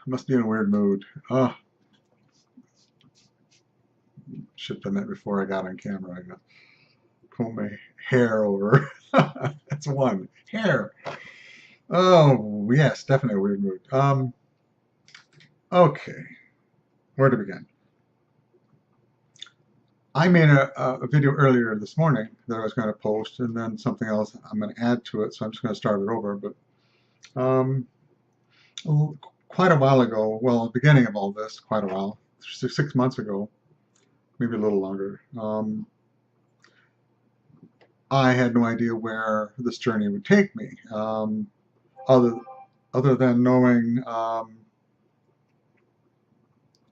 Must be in a weird mood. Should have done that before I got on camera. I got to comb my hair over. That's one. Hair. Oh, yes, definitely a weird mood. Okay, where to begin? I made a video earlier this morning that I was going to post, and then something else I'm going to add to it, so I'm just going to start it over. But um, quite a while ago, well, the beginning of all this, quite a while, 6 months ago, maybe a little longer, I had no idea where this journey would take me, other other than knowing. Well,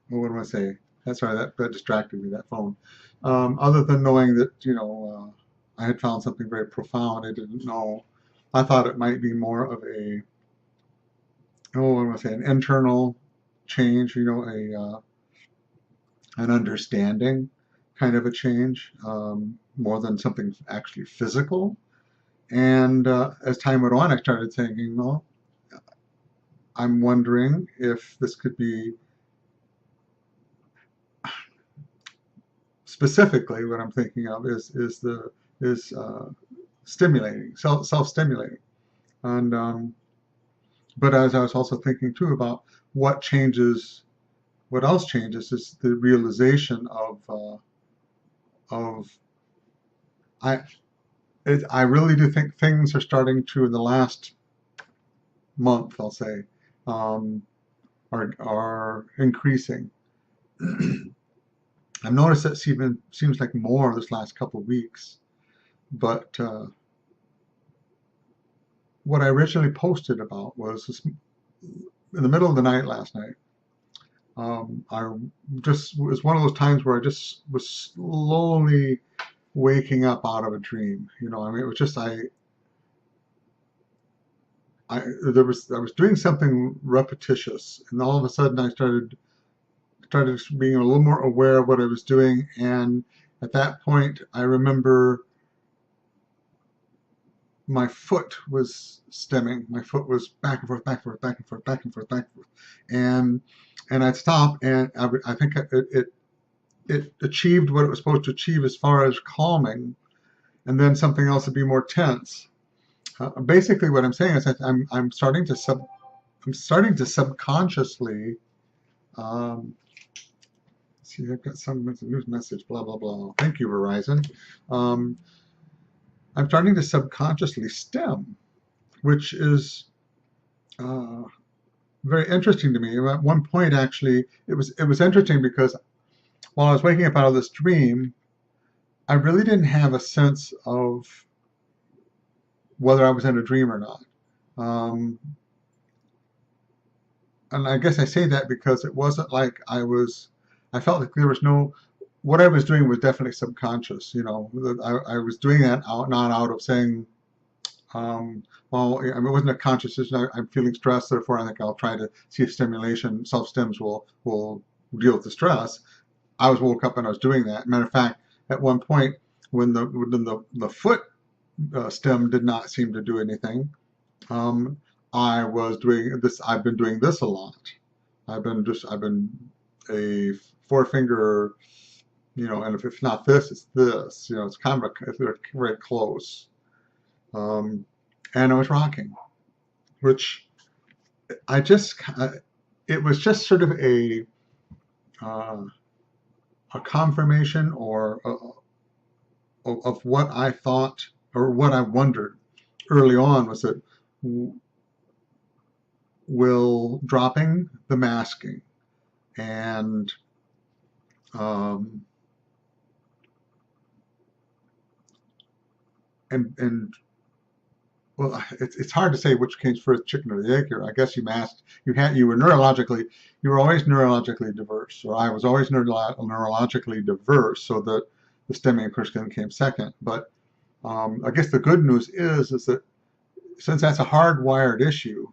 what do I say? That's right. That distracted me. That phone. Other than knowing that I had found something very profound, I didn't know. I thought it might be more of a, what do I say, an internal change. An understanding kind of a change, more than something actually physical. And as time went on, I started thinking, well, I'm wondering if this could be specifically what I'm thinking of is stimulating, self-stimulating, and but as I was also thinking too about what changes, what else changes is the realization of I I really do think things are starting to, in the last month, I'll say, um, are increasing. I've noticed that seems like more this last couple of weeks, but what I originally posted about was this, in the middle of the night last night. I just, it was one of those times where I just was slowly waking up out of a dream. I mean, it was just I was doing something repetitious, and all of a sudden I started being a little more aware of what I was doing, and at that point I remember my foot was stemming. My foot was back and forth, back and forth, back and forth, back and forth, back and forth, and I'd stop, and I think it achieved what it was supposed to achieve as far as calming, and then something else would be more tense. Basically, what I'm saying is that I'm starting to subconsciously. See, I've got some news message, blah blah blah. Thank you, Verizon. Um, I'm starting to subconsciously stim, which is uh, very interesting to me. At one point, actually, it was interesting because while I was waking up out of this dream, I really didn't have a sense of whether I was in a dream or not. Um, and I guess I say that because it wasn't like I felt like there was no, what I was doing was definitely subconscious. I was doing that not out of saying, well, I mean, it wasn't a conscious decision. I'm feeling stressed, therefore I think I'll try to see if stimulation, self-stims will deal with the stress. I was woke up and I was doing that. Matter of fact, at one point when the foot stem did not seem to do anything, um, I was doing this. I've been doing this a lot. I've been a forefinger, and if not this, it's this. It's kind of they're very close. Um, and I was rocking, which I just, it was just sort of uh, a confirmation or of what I thought or what I wondered early on was that will dropping the masking and um, and well, it's hard to say which came first, chicken or the egg here. I guess you were always neurologically diverse, or I was always neurologically diverse, so that the stemming person came second. But I guess the good news is that since that's a hardwired issue,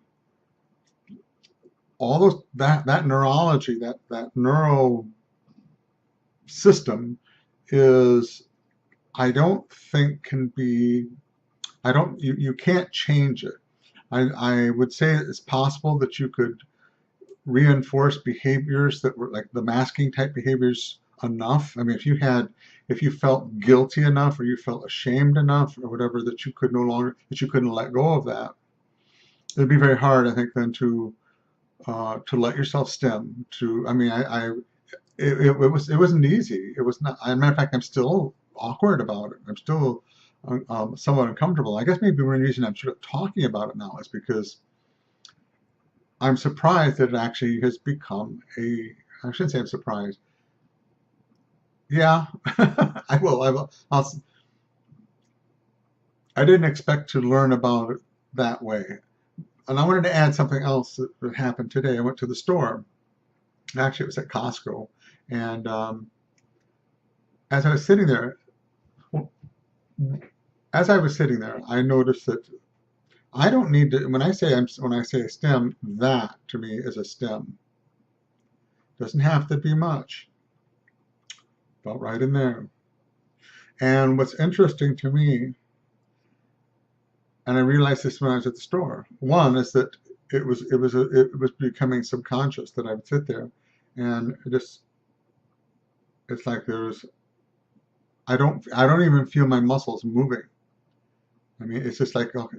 all those that neurology, that neuro system is, I don't think can be, I don't, you can't change it. I would say it's possible that you could reinforced behaviors that were like the masking type behaviors enough. I mean, if you felt guilty enough or you felt ashamed enough or whatever that you could no longer, that you couldn't let go of that, it'd be very hard, I think, then to let yourself stim. I mean, it wasn't easy. It was not. As a matter of fact, I'm still awkward about it. I'm still somewhat uncomfortable. I guess maybe one reason I'm sort of talking about it now is because I'm surprised that it actually has become a. I shouldn't say I'm surprised. Yeah, I will. I didn't expect to learn about it that way. And I wanted to add something else that happened today. I went to the store. Actually, it was at Costco, and as I was sitting there, I noticed that I don't need to. When I say a stim, that to me is a stim. Doesn't have to be much, but right in there. And what's interesting to me, and I realized this when I was at the store, one is that it was becoming subconscious that I would sit there, and it's like I don't even feel my muscles moving. I mean, it's just like, okay.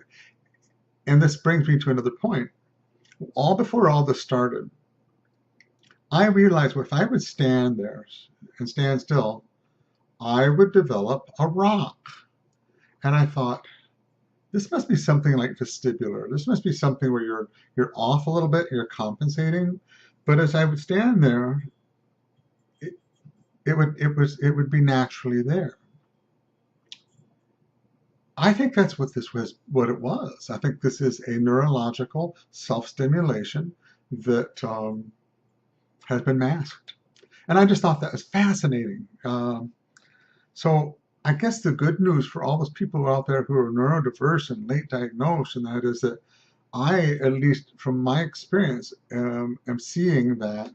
And this brings me to another point. All before all this started, I realized if I would stand there and stand still, I would develop a rock. And I thought, this must be something like vestibular. This must be something where you're off a little bit, you're compensating. But as I would stand there, it would be naturally there. I think that's what it was. I think this is a neurological self-stimulation that has been masked. And I just thought that was fascinating. So I guess the good news for all those people out there who are neurodiverse and late diagnosed, and that is that I, at least from my experience, am seeing that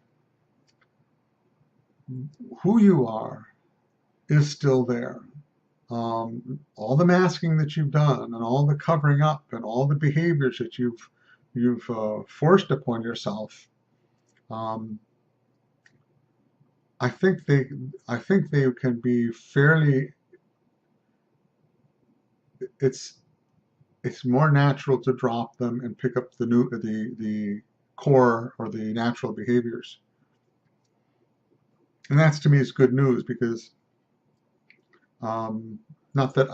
who you are is still there. All the masking that you've done, and all the covering up, and all the behaviors that you've forced upon yourself. Um, I think they can be fairly. It's more natural to drop them and pick up the core or the natural behaviors, and that's to me is good news because not that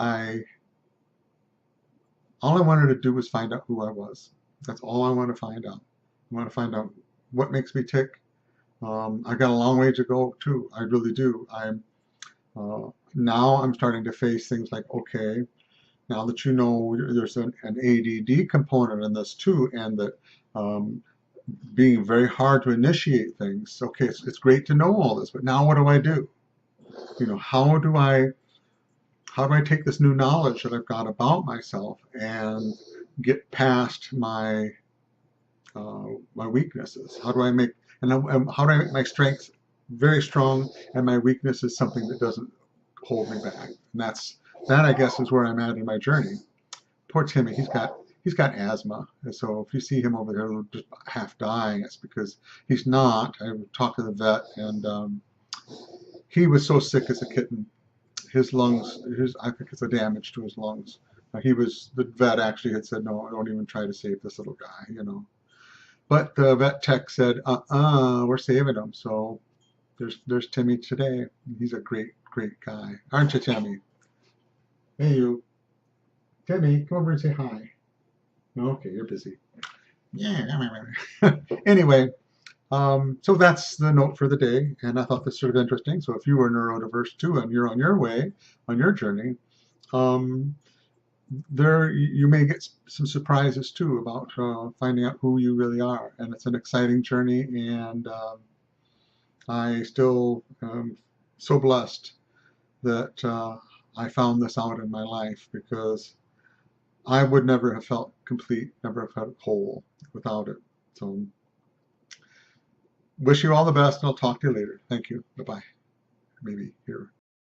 all I wanted to do was find out who I was. That's all I want to find out. I want to find out what makes me tick. I got a long way to go too. I really do. Now I'm starting to face things like, okay, now that you know there's an ADD component in this too, and that being very hard to initiate things. Okay, it's great to know all this, but now what do I do? You know, how do I take this new knowledge that I've got about myself and get past my my weaknesses? How do I make my strengths very strong and my weakness is something that doesn't hold me back? And that I guess is where I'm at in my journey. Poor Timmy, he's got asthma, and so if you see him over there just half dying, it's because he's not. I talked to the vet, and he was so sick as a kitten. His lungs, I think it's a damage to his lungs. The vet actually had said, no, don't even try to save this little guy, you know. But the vet tech said, we're saving him. So there's Timmy today. He's a great guy. Aren't you, Timmy? Hey, you. Timmy, come over and say hi. Okay, you're busy. Yeah. Anyway, so that's the note for the day, and I thought this sort of interesting. So if you are neurodiverse too, and you're on your way, on your journey, there you may get some surprises too about finding out who you really are, and it's an exciting journey. And I still am so blessed that I found this out in my life because I would never have felt complete, never have felt whole without it. So. Wish you all the best, and I'll talk to you later. Thank you. Bye-bye. Maybe here.